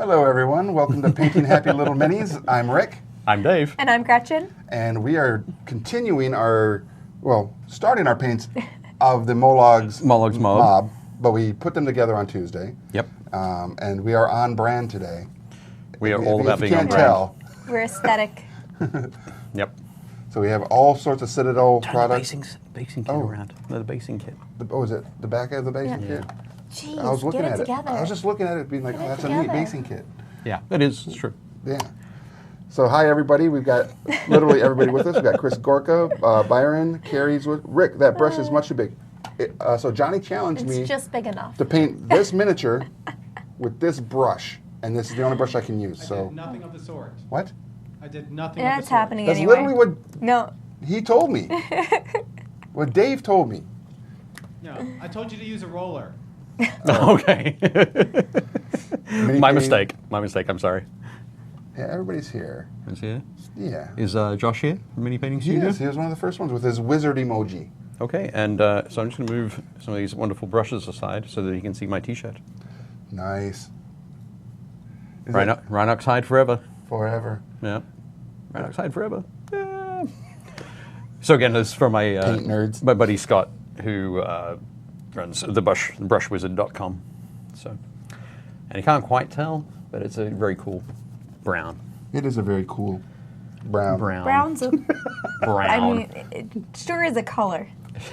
Hello, everyone. Welcome to Painting Happy Little Minis. I'm Rick. I'm Dave. And I'm Gretchen. And we are continuing starting our paints of the Mollog's mob. But we put them together on Tuesday. Yep. And we are on brand today. We are all about being on brand. Tell. We're aesthetic. Yep. So we have all sorts of Citadel products. Turn the basing kit around. No, the basing kit. Is it the back of the basing kit? Jeez, I was looking get it at together. I was just looking at it being like, oh, that's a neat basing kit. Yeah, it is. It's true. Yeah. So hi, everybody. We've got literally everybody with us. We've got Chris Gorka, Byron, Carrie's with Rick. That brush is much too big. So Johnny challenged me It's just big enough. to paint this miniature with this brush. And this is the only brush I can use. I did nothing of the sort. What? I did nothing Yeah, of the it's sort. happening That's anyway. literally what No. he told me. What Dave told me. No, I told you to use a roller. Okay. My painting. mistake. My mistake. I'm sorry. Yeah, everybody's here. Is he here? Yeah. Is Josh here from Mini Painting Studio? Yes, he was one of the first ones with his wizard emoji. Okay, and so I'm just going to move some of these wonderful brushes aside so that you can see my T-shirt. Nice. Is Rhinox hide forever. Forever. Yeah. Rhinox hide forever. Yeah. So again, this is from my Paint nerds. my buddy Scott, who runs brushwizard.com. So, and you can't quite tell, but it's a very cool brown. It is a very cool brown. Brown's a... Brown. I mean, it sure is a color.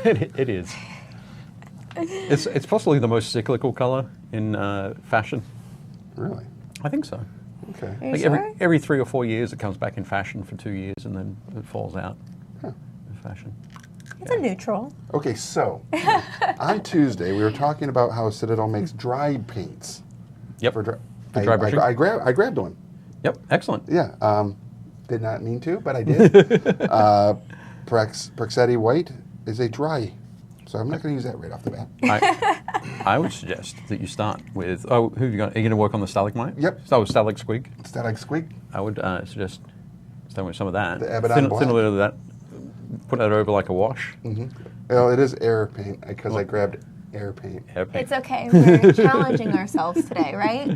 It is. It's possibly the most cyclical color in fashion. Really? I think so. Okay. Are you Like sure? every 3 or 4 years, it comes back in fashion for 2 years, and then it falls out in fashion. It's a neutral. Okay, so on Tuesday we were talking about how Citadel makes dry paints. Yep. For dry, For dry brushing? I grabbed one. Yep. Excellent. Yeah. Did not mean to, but I did. Praxetti White is a dry, so I'm not going to use that right off the bat. I would suggest that you start with. Oh, who have you got? Are you going to work on the stalagmite? Yep. Start with Stalag Squig. Stalag Squig. I would suggest start with some of that. The Abaddon thin a black. little bit of that. Put that over like a wash. Mm-hmm. Well, it is air paint because I grabbed air paint. Air paint. It's okay. We're challenging ourselves today, right?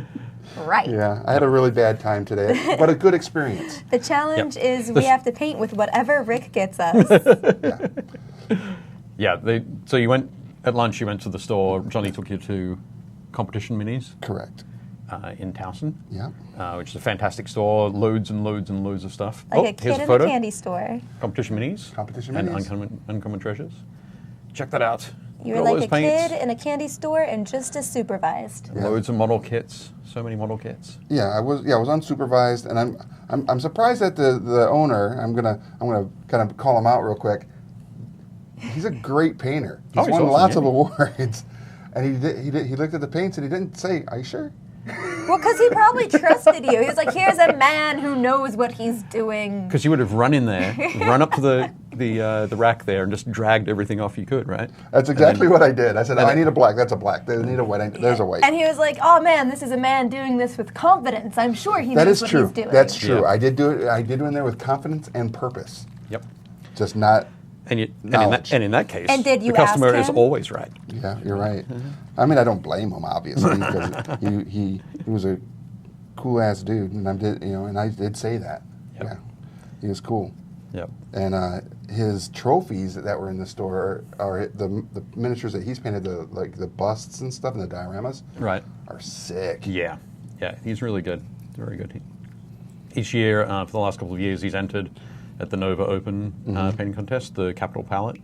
Right. Yeah, I had a really bad time today, but a good experience. The challenge Yep. is we have to paint with whatever Rick gets us. Yeah. Yeah. So you went at lunch. You went to the store. Johnny took you to Competition Minis Correct. in Towson. Yeah. Which is a fantastic store. Loads and loads and loads of stuff. Like a here's kid a in photo. a candy store. Competition Minis. Competition and Minis. Uncommon Treasures. Check that out. You Got were all like those a paints. kid in a candy store and just as supervised. Yeah. Loads of model kits. So many model kits. Yeah, I was unsupervised, and I'm surprised that the owner. I'm gonna kind of call him out real quick. He's a great painter. He's He's won awesome, lots yeah. of awards, and he looked at the paints and he didn't say, "Are you sure?" Well, because he probably trusted you. He was like, here's a man who knows what he's doing. Because you would have run in there, run up to the rack there, and just dragged everything off you could, right? That's exactly what I did. I said, "I need a black. That's a black. They need a white. There's a white." And he was like, oh man, this is a man doing this with confidence. I'm sure he That knows is what true. he's doing. That's true. Yeah. I did do it. I did it in there with confidence and purpose. Yep. Just not. And Knowledge. in that case, And did you the customer ask is him? always right. Yeah, you're right. I mean, I don't blame him obviously because he was a cool ass dude, and I did say that. Yep. Yeah, he was cool. Yep. And his trophies that were in the store are the miniatures that he's painted, the busts and stuff, and the dioramas. Right. Are sick. Yeah. Yeah. He's really good. Very good. Each year, for the last couple of years, he's entered at the Nova Open painting contest, the Capital Palette,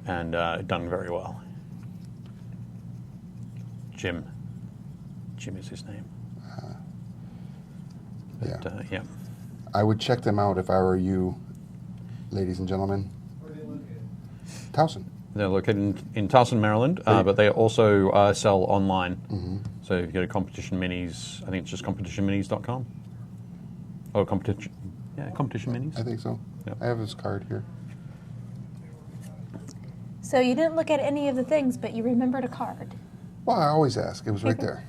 and done very well. Jim is his name. Yeah. Yeah. I would check them out if I were you, ladies and gentlemen. Where are they located? Towson. They're located in Towson, Maryland, but they also sell online. So if you go to Competition Minis, I think it's just competitionminis.com. Oh, Competition Minis. I think so. Yep. I have his card here. So you didn't look at any of the things, but you remembered a card. Well, I always ask. It was right there.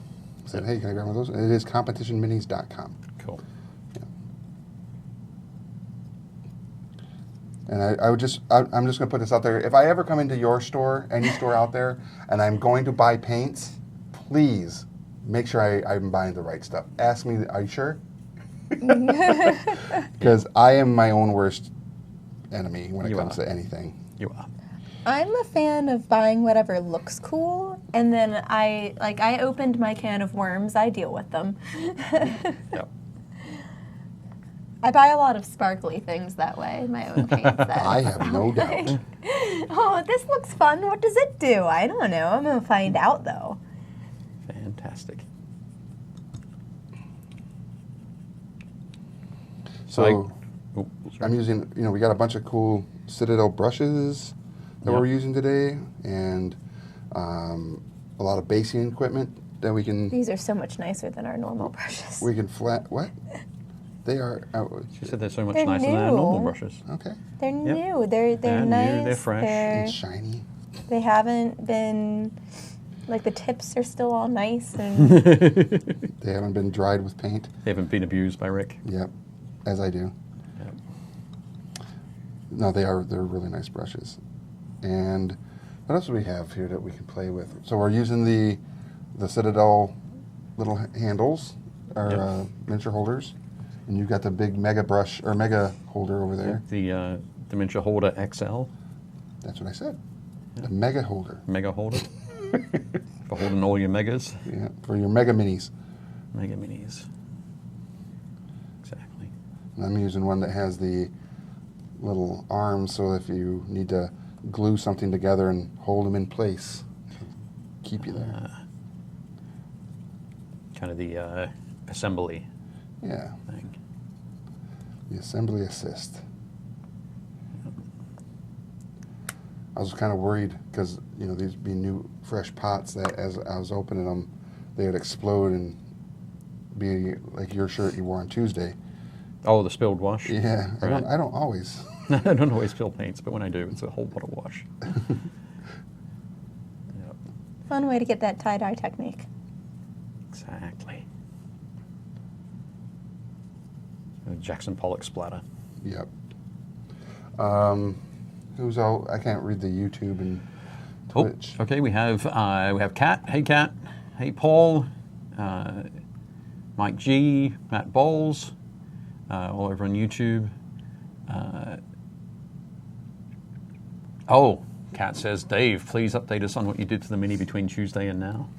I said, "Hey, can I grab one of those?" And it is competitionminis.com. Cool. And I'm just going to put this out there. If I ever come into your store, any store out there, and I'm going to buy paints, please make sure I'm buying the right stuff. Ask me, are you sure? Because I am my own worst enemy when it comes to anything. You are. I'm a fan of buying whatever looks cool, and then I opened my can of worms. I deal with them. Yep. I buy a lot of sparkly things that way. My own paint set. I have no doubt. Oh, this looks fun. What does it do? I don't know. I'm gonna find out though. Fantastic. So I'm using, we got a bunch of cool Citadel brushes that we're using today, and a lot of basing equipment that we can. These are so much nicer than our normal brushes. We can what? They are. She said they're so much They're nicer than our normal new. brushes. Okay. They're Yep. new. They're They're nice. new, they're fresh. And shiny. They haven't been like the tips are still all nice and They haven't been dried with paint. They haven't been abused by Rick. Yep, as I do. Yep. No, they're really nice brushes. And what else do we have here that we can play with? So we're using the Citadel little handles, or miniature holders, and you've got the big mega brush or mega holder over there. The Dementia Holder XL, That's what I said. The mega holder. mega holder. For holding all your megas. Yeah, for your mega minis. Mega minis. Exactly. And I'm using one that has the little arms, so if you need to glue something together and hold them in place, keep you there. Kind of the assembly Yeah, thing. the assembly assist. I was kind of worried because, these being new, fresh pots, that as I was opening them, they would explode and be like your shirt you wore on Tuesday. Oh, the spilled wash. Yeah, Right. I don't always. I don't always spill paints, but when I do, it's a whole pot of wash. Yep. fun way to get that tie-dye technique. Exactly. A Jackson Pollock splatter. Yep. Who's all? I can't read the YouTube and Twitch. Oh, okay. We have Kat. Hey, Kat. Hey, Paul. Mike G. Matt Bowles. All over on YouTube. Kat says, Dave, please update us on what you did to the Mini between Tuesday and now.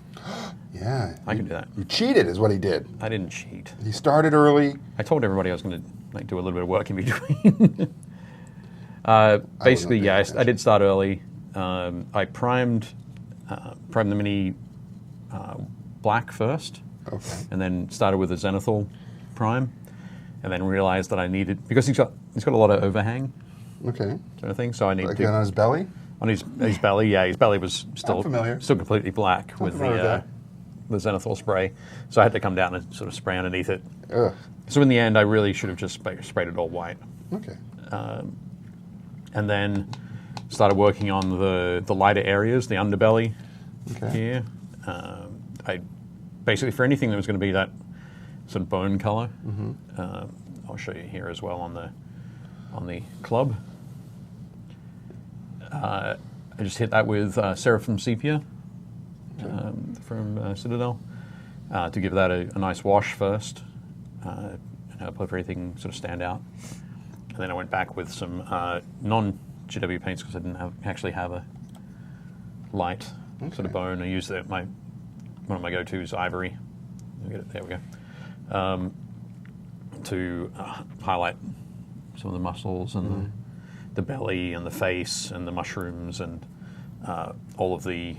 Yeah, I can do that. You cheated, is what he did. I didn't cheat. He started early. I told everybody I was going to do a little bit of work in between. Basically, paying yeah, I attention. did start early. I primed the Mini black first, Okay. and then started with a Zenithal prime, and then realized that I needed, because he's got a lot of overhang Okay. sort of thing, so I need Like to on his belly. on his belly. Yeah, his belly was still familiar. still completely black with familiar with the Zenithal spray, so I had to come down and sort of spray underneath it. Ugh. So in the end, I really should have just sprayed it all white. Okay. And then started working on the lighter areas, the underbelly Okay. here. I basically, for anything that was going to be that sort of bone color, I'll show you here as well on the club. I just hit that with Seraphim Sepia from Citadel to give that a nice wash first and help everything sort of stand out. And then I went back with some non-GW paints because I didn't actually have a light sort of bone. I used one of my go-tos, Ivory. There we go. To highlight some of the muscles and the belly and the face and the mushrooms and all of the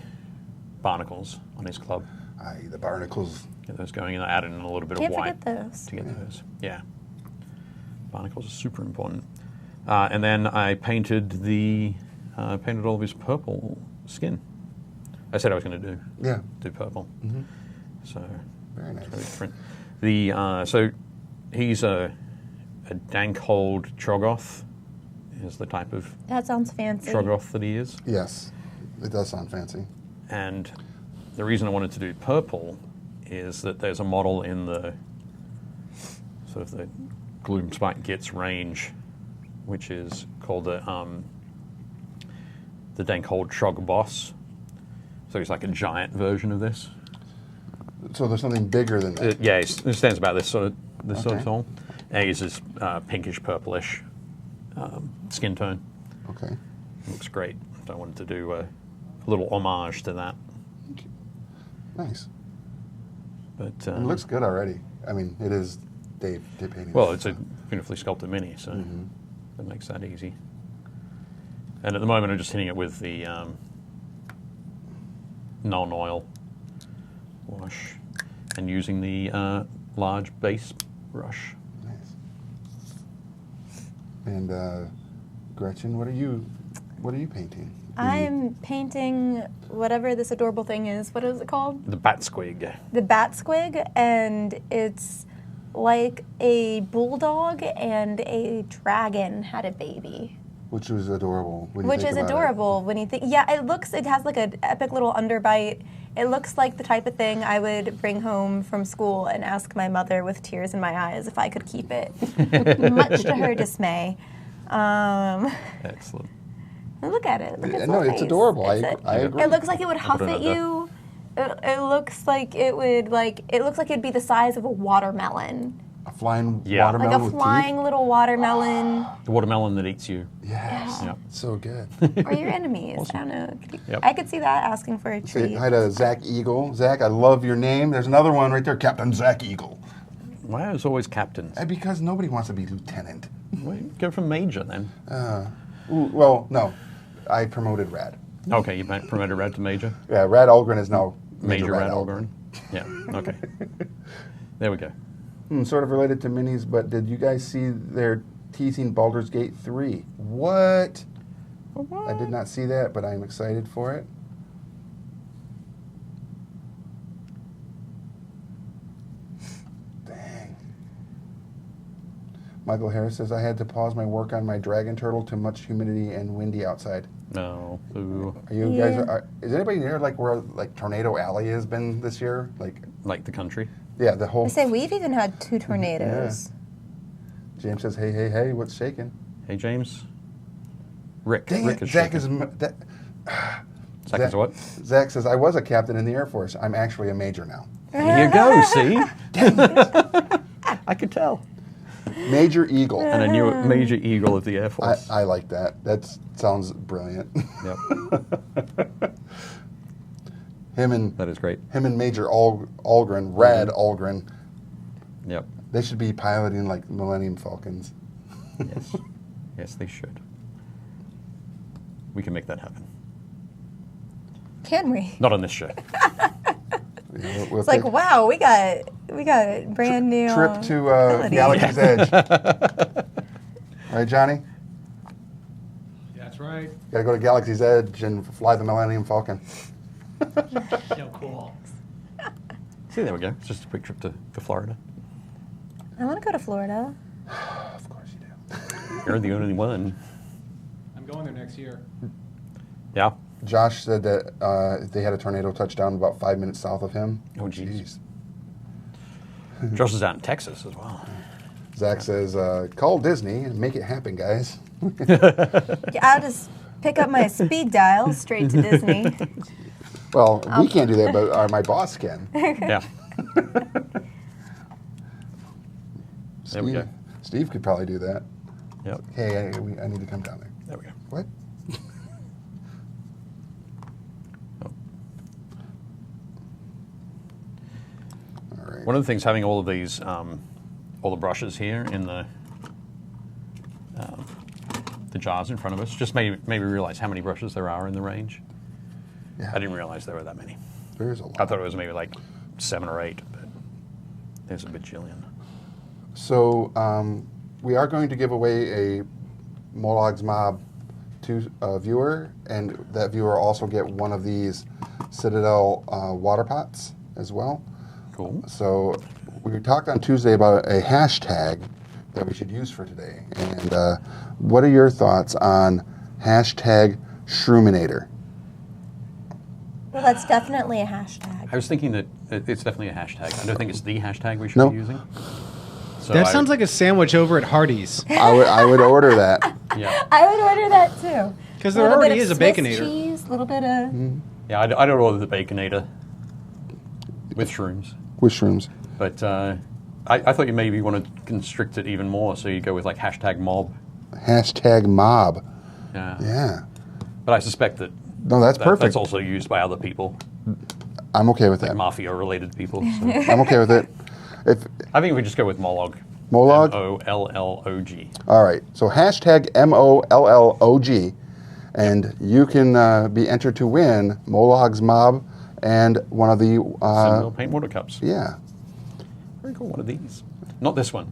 barnacles on his club. Aye, the barnacles. Get those going, and I added in a little bit Can't of white forget those. to get those. Yeah, barnacles are super important. And then I painted painted all of his purple skin. I said I was going to do purple. So Very it's really nice. different. So he's a Dankhold Troggoth is the type of That sounds fancy. Troggoth that he is. Yes, it does sound fancy. And the reason I wanted to do purple is that there's a model in the sort of the Gloomspite Gits range, which is called the Dankhold Trog Boss. So he's like a giant version of this. So there's something bigger than that. Yeah, it stands about this sort of Okay. tall. A's is pinkish purplish skin tone. Okay. Looks great. So I wanted to do a little homage to that. Nice. But It looks good already. I mean, it is Dave painting. well, it's a beautifully sculpted mini, so that makes that easy. And at the moment, I'm just hitting it with the non-oil wash and using the large base brush. Nice. And Gretchen, what are you painting? I'm painting whatever this adorable thing is. What is it called? The bat squig. The bat squig, and it's like a bulldog and a dragon had a baby. Which was adorable. When you Which think is about it. adorable when you think, yeah, it has like an epic little underbite. It looks like the type of thing I would bring home from school and ask my mother with tears in my eyes if I could keep it, much to her dismay. Excellent. Look at it. Look at its No, little it's face. adorable. I It agree. looks like it would huff put it at up you. It looks like it would it looks like it'd be the size of a watermelon. A flying Yeah. Like watermelon a with flying little watermelon. The watermelon that eats you. teeth. Yes. Yeah. So good. Or your enemies. I don't know. Yep. I could see that asking for a Say treat. hi to Zach Eagle. Zach, I love your name. There's another one right there, Captain Zach Eagle. Why is always captains? Because nobody wants to be lieutenant. Wait, go from major then. Well, no. I promoted Rad. Okay, you promoted Rad to major. Yeah, Rad Algren is now Major Rad Algren. Yeah. Okay. There we go. Sort of related to minis, but did you guys see they're teasing Baldur's Gate 3? What? I did not see that, but I'm excited for it. Dang. Michael Harris says, I had to pause my work on my dragon turtle, too much humidity and windy outside. No. Ooh. Are you Yeah. guys, is anybody near like where like Tornado Alley has been this year? Like the country. Yeah, the whole. I say we've even had 2 tornadoes. James says, hey, hey, hey, what's shaking? Hey, James. Rick. Dang Rick it, is Zach shaking. is. Zach is what? Zach says, I was a captain in the Air Force. I'm actually a major now. There you go, see? I could tell. Major Eagle. And I knew it, Major Eagle of the Air Force. I like that. That sounds brilliant. Yep. That is great. Him and Major Algren, Rad Algren, Yep. they should be piloting like Millennium Falcons. Yes. Yes, they should. We can make that happen. Can we? Not on this show. Yeah, we'll It's like, take wow, we got brand new trip to ability. Galaxy's Edge. Right, Johnny? That's right. Got to go to Galaxy's Edge and fly the Millennium Falcon. Yo, cool. See, there we go. It's just a quick trip to Florida. I want to go to Florida. Of course you do. You're the only one. I'm going there next year. Yeah. Josh said that they had a tornado touchdown about 5 minutes south of him. Oh, jeez. Josh is out in Texas as well. Zach says, call Disney and make it happen, guys. I'll just pick up my speed dial straight to Disney. Well, we can't do that, but my boss can. Yeah. There we go. Steve could probably do that. Yep. Hey, I need to come down there. There we go. What? Oh. All right. One of the things, having all of these, all the brushes here in the jars in front of us, just made me realize how many brushes there are in the range. Yeah, I didn't realize there were that many. there's a lot. I thought it was maybe like 7 or 8, but there's a bajillion. So we are going to give away a Mollog's Mob to a viewer, and that viewer also get one of these Citadel water pots as well. Cool. So we talked on Tuesday about a hashtag that we should use for today. And what are your thoughts on hashtag Shroominator? Well, that's definitely a hashtag. I was thinking that it's definitely a hashtag. I don't think it's the hashtag we should No. be using. So That sounds like a sandwich over at Hardee's. I would order that. Yeah. I would order that too. Because there Little bit already of is a Swiss Baconator. cheese, a little bit of. Yeah, I don't order the Baconator. with shrooms. With shrooms. But I thought you maybe want to constrict it even more, so you go with like #mob. #mob. Yeah. Yeah. But I suspect that No, that's perfect. that's also used by other people, I'm okay with that. mafia-related people. So. I'm okay with it. If I think we just go with Mollog. Mollog? Mollog. All right. So #MOLLOG, and you can be entered to win Mollog's Mob and one of the Cinnamon paint water cups. yeah. Very cool. One of these. Not this one.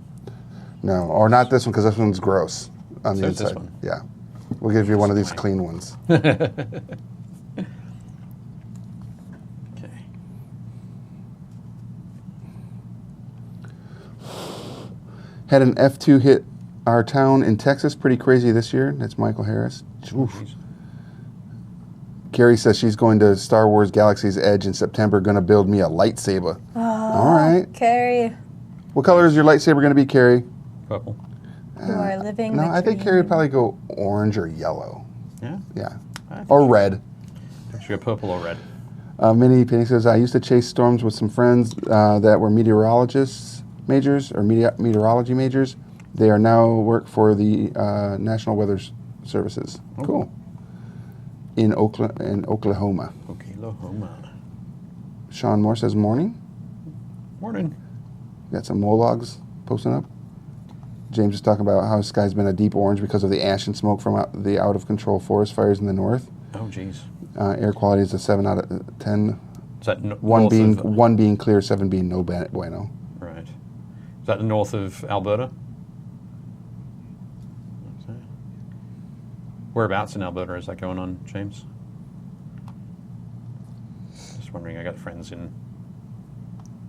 No, or not this one because this one's gross on the So it's inside. this one. Yeah. We'll give you one of these Fine. clean ones. Okay. Had an F2 hit our town in Texas. Pretty crazy this year. That's Michael Harris. Oof. Jeez. Carrie says she's going to Star Wars Galaxy's Edge in September, going to build me a lightsaber. All right. Carrie, What color is your lightsaber going to be, Carrie? Purple. you are living. No, the I think dream. Carrie would probably go orange or yellow. Yeah. Yeah. I think Or red. Should go purple or red. Minnie Penny says, I used to chase storms with some friends that were meteorologists majors or meteorology majors. They are now work for the National Weather Services. Oh. Cool. In Oklahoma. Oklahoma. Sean Moore says, morning. Morning. Got some Mollogs posting up. James is talking about how the sky's been a deep orange because of the ash and smoke from the out-of-control forest fires in the north. Oh, geez. Air quality is a 7 out of 10. Is that One north being of, one being clear, 7 being no bueno. Right. Is that the north of Alberta? Whereabouts in Alberta is that going on, James? Just wondering. I got friends in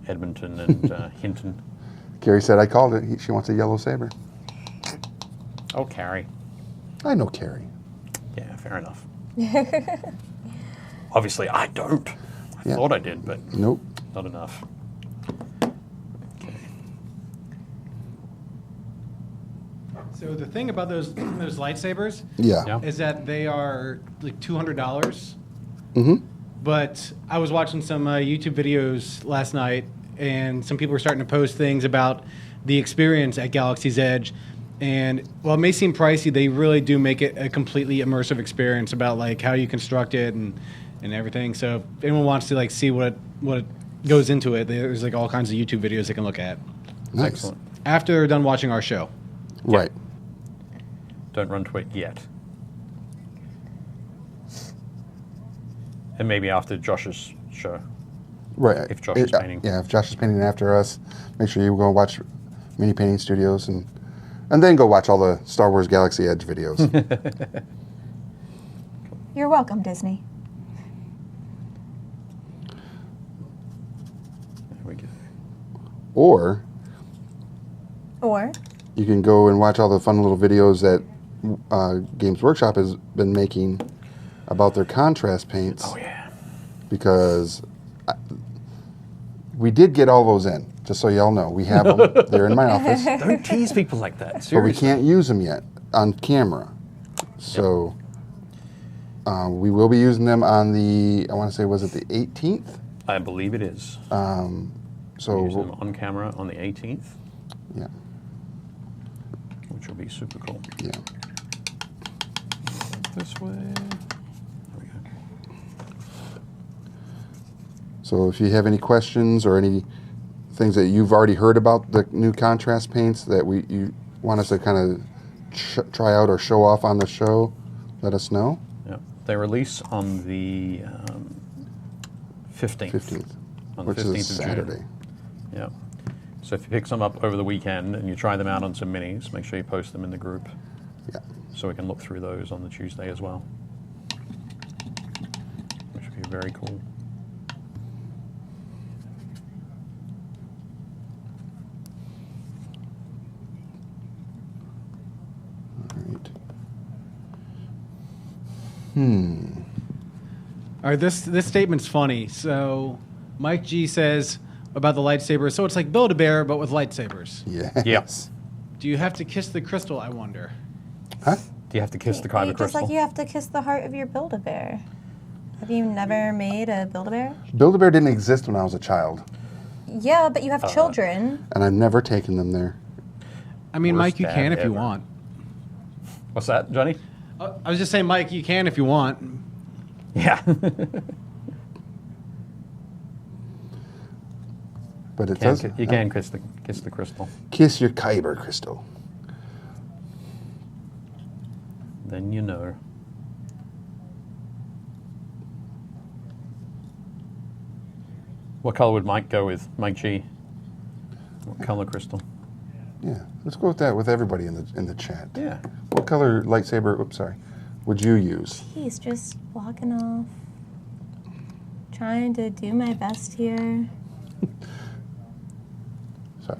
Edmonton and Hinton. Carrie said, I called it. She wants a yellow saber. Oh, Carrie. I know Carrie. Yeah, fair enough. Obviously, I don't. I Yeah. thought I did, but Nope. not enough. Okay. So the thing about those lightsabers Yeah. Yeah. is that they are like $200. Mm-hmm. But I was watching some YouTube videos last night, and some people were starting to post things about the experience at Galaxy's Edge. And while it may seem pricey, they really do make it a completely immersive experience about like how you construct it and everything. So if anyone wants to like see what goes into it, there's like all kinds of YouTube videos they can look at Nice. Excellent. after they're done watching our show. Right. Don't run to it yet. And maybe after Josh's show. Right. If Josh is painting. Yeah, if Josh is painting after us, make sure you go watch Mini Painting Studios and then go watch all the Star Wars Galaxy Edge videos. You're welcome, Disney. There we go. Or Or you can go and watch all the fun little videos that Games Workshop has been making about their contrast paints. Oh, yeah. Because we did get all those in, just so y'all know. We have them. They're in my office. Don't tease people like that. But we Seriously. can't use them yet on camera. So we will be using them on the, I want to say, was it the 18th? I believe it is. So, Use them on camera on the 18th, yeah, which will be super cool. yeah. This way. There we go. So if you have any questions or any things that you've already heard about the new contrast paints that you want us to kind of try out or show off on the show, let us know. Yeah. They release on the 15th. 15th, On the which 15th is of Saturday. June. Yeah. So if you pick some up over the weekend and you try them out on some minis, make sure you post them in the group Yeah. so we can look through those on the Tuesday as well. Which would be very cool. All right. All right, this statement's funny. So Mike G says about the lightsaber, so it's like Build-A-Bear, but with lightsabers. Yes. Do you have to kiss the crystal, I wonder? Huh? Do you have to kiss the kyber just crystal? like you have to kiss the heart of your Build-A-Bear. Have you never made a Build-A-Bear? Build-A-Bear didn't exist when I was a child, Yeah, but you have children. and I've never taken them there. I mean, Worst Mike, you dad can if you ever. want. What's that, Johnny? I was just saying, Mike, you can if you want. Yeah. But it says You can kiss the crystal. kiss your Kyber crystal. Then you know. What color would Mike go with? Mike G. What color crystal? Yeah, let's go with that with everybody in the chat. Yeah. What color lightsaber? Oops, sorry. Would you use? He's just walking off. Trying to do my best here. Sorry.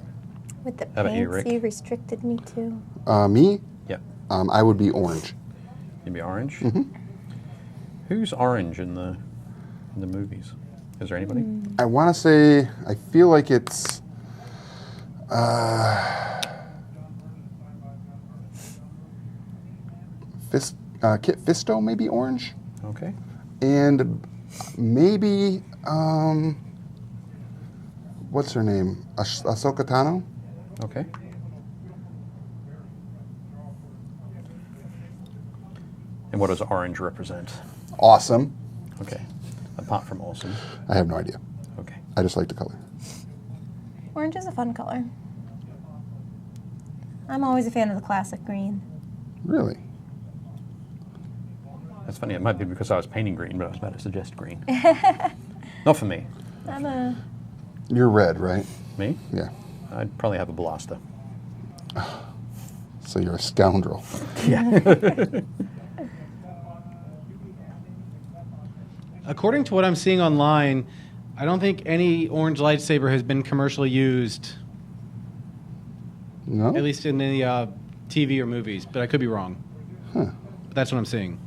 With the How about you, paints Rick? you restricted me to. Me? Yep. I would be orange. You'd be orange. Mm-hmm. Who's orange in the movies? Is there anybody? I want to say, I feel like it's Kit Fisto, maybe orange, Okay. and maybe what's her name? Ahsoka Tano. Okay. And what does orange represent? Awesome. Okay. Apart from awesome. I have no idea. Okay. I just like the color. Orange is a fun color. I'm always a fan of the classic green. Really? That's funny. It might be because I was painting green, but I was about to suggest green. Not for me. I'm a... You're red, right? Me? Yeah. I'd probably have a blaster. So you're a scoundrel. According to what I'm seeing online, I don't think any orange lightsaber has been commercially used, No? at least in the TV or movies, but I could be wrong. Huh. But that's what I'm seeing.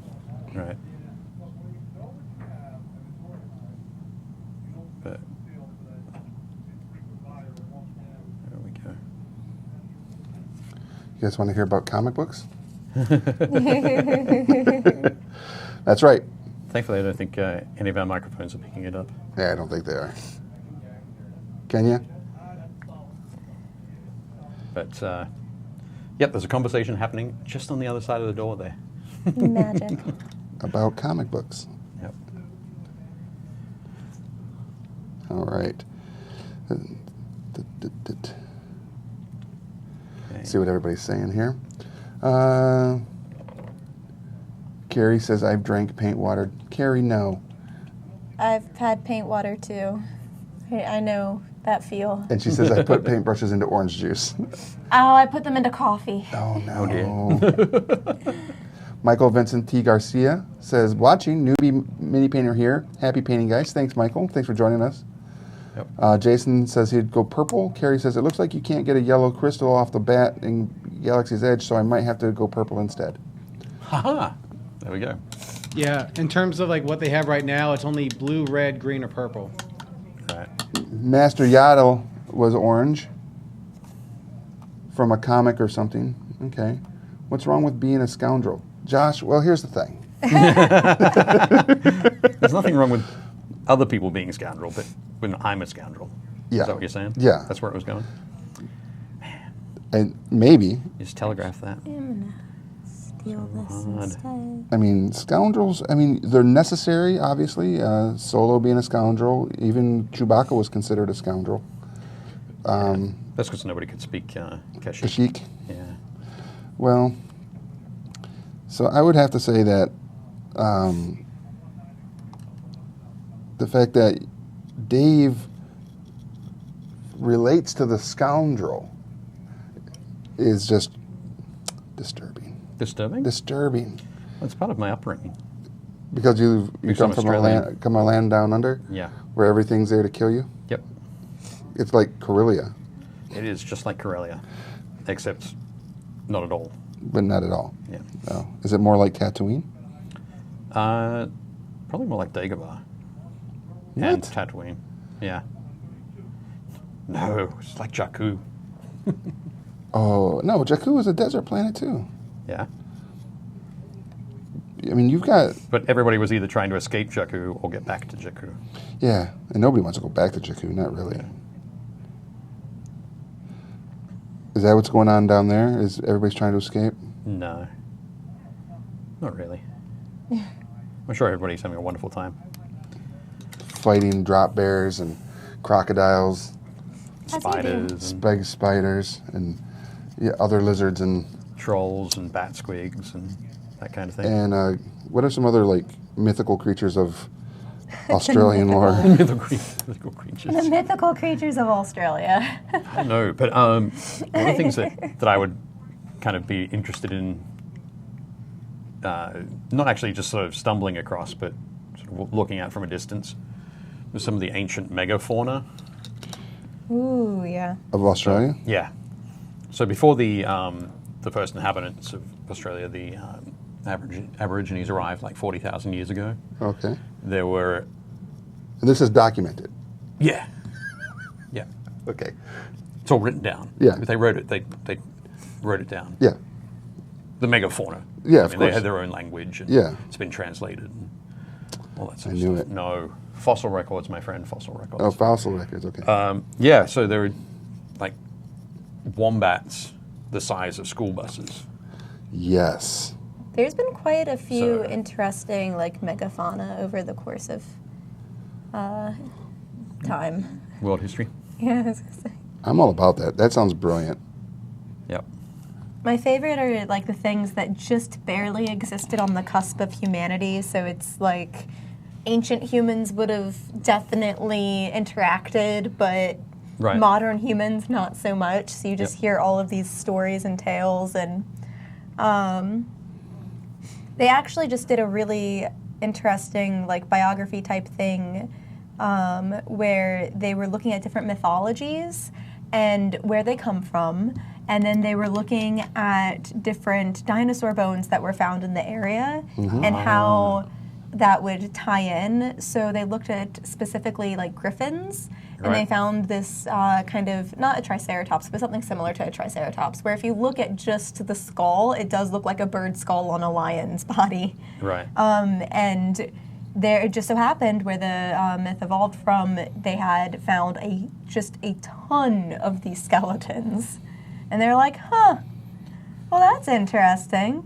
Right. But there we go. You guys want to hear about comic books? That's right. Thankfully, I don't think any of our microphones are picking it up. Yeah, I don't think they are. Can you? But, yep, there's a conversation happening just on the other side of the door there. Magic. About comic books. Yep. All right. Okay. See what everybody's saying here. Carrie says, I've drank paint water. Carrie, no. I've had paint water too. I know that feel. And she says, I put paintbrushes into orange juice. Oh, I put them into coffee. Oh, no. Oh, dear. Michael Vincent T. Garcia says, watching, newbie mini painter here. Happy painting, guys. Thanks, Michael. Thanks for joining us. Yep. Jason says he'd go purple. Carrie says, it looks like you can't get a yellow crystal off the bat in Galaxy's Edge, so I might have to go purple instead. Haha. There we go. Yeah, in terms of like what they have right now, it's only blue, red, green, or purple. Right. Master Yaddle was orange from a comic or something. Okay. What's wrong with being a scoundrel? Josh, well, here's the thing. There's nothing wrong with other people being a scoundrel, but when I'm a scoundrel. Yeah. Is that what you're saying? Yeah. That's where it was going? And maybe, Just telegraph that. I'm gonna steal this Odd. instead. I mean, scoundrels, I mean, they're necessary, obviously. Solo being a scoundrel, even Chewbacca was considered a scoundrel. That's because nobody could speak Kashyyyk. Kashyyyk. Yeah. Well, so I would have to say that the fact that Dave relates to the scoundrel is just disturbing. Disturbing? Disturbing. That's part of my upbringing. Because you Because come I'm from Australian. a land down under Yeah. where everything's there to kill you. Yep. It's like Corellia, It is just like Corellia, except not at all. but not at all. Yeah. No. Is it more like Tatooine? Probably more like Dagobah. What? And Tatooine. Yeah. No, it's like Jakku. Oh, no, Jakku is a desert planet too. Yeah. I mean, you've got, But everybody was either trying to escape Jakku or get back to Jakku. yeah, and nobody wants to go back to Jakku, not really. Is that what's going on down there? Is everybody's trying to escape? No. Not really. I'm sure everybody's having a wonderful time. Fighting drop bears and crocodiles, As you do. Spiders and big spiders, and other lizards, and trolls and bat squigs and that kind of thing. what are some other like mythical creatures of Australian lore? mythical creatures. The mythical creatures of Australia. I don't know, but one of the things that I would kind of be interested in, not actually just sort of stumbling across, but sort of looking at from a distance, was some of the ancient megafauna. Ooh, yeah. Of Australia? Yeah. So before the first inhabitants of Australia, the Aborigines arrived like 40,000 years ago. Okay. There were, And this is documented. yeah. Okay. It's all written down. Yeah. They wrote it. They wrote it down. Yeah. The megafauna. Yeah, I of mean, course. they had their own language. And Yeah. It's been translated. And all that sort I of knew stuff. it. No. Fossil records, my friend. Fossil records. Oh, fossil records. Okay. Yeah. So there were like wombats the size of school buses. Yes. There's been quite a few So- interesting like megafauna over the course of time. World history. Yeah, I was gonna say. I'm all about that. That sounds brilliant. Yep. My favorite are like the things that just barely existed on the cusp of humanity. So it's like ancient humans would have definitely interacted, but Right. modern humans not so much. So you just Yep. hear all of these stories and tales, and they actually just did a really interesting like biography type thing where they were looking at different mythologies and where they come from, and then they were looking at different dinosaur bones that were found in the area and how that would tie in. So they looked at specifically like griffins, and they Right. found this kind of, not a triceratops, but something similar to a triceratops, where if you look at just the skull, it does look like a bird skull on a lion's body. Right. And there, it just so happened where the myth evolved from, they had found just a ton of these skeletons. And they're like, huh, well, that's interesting.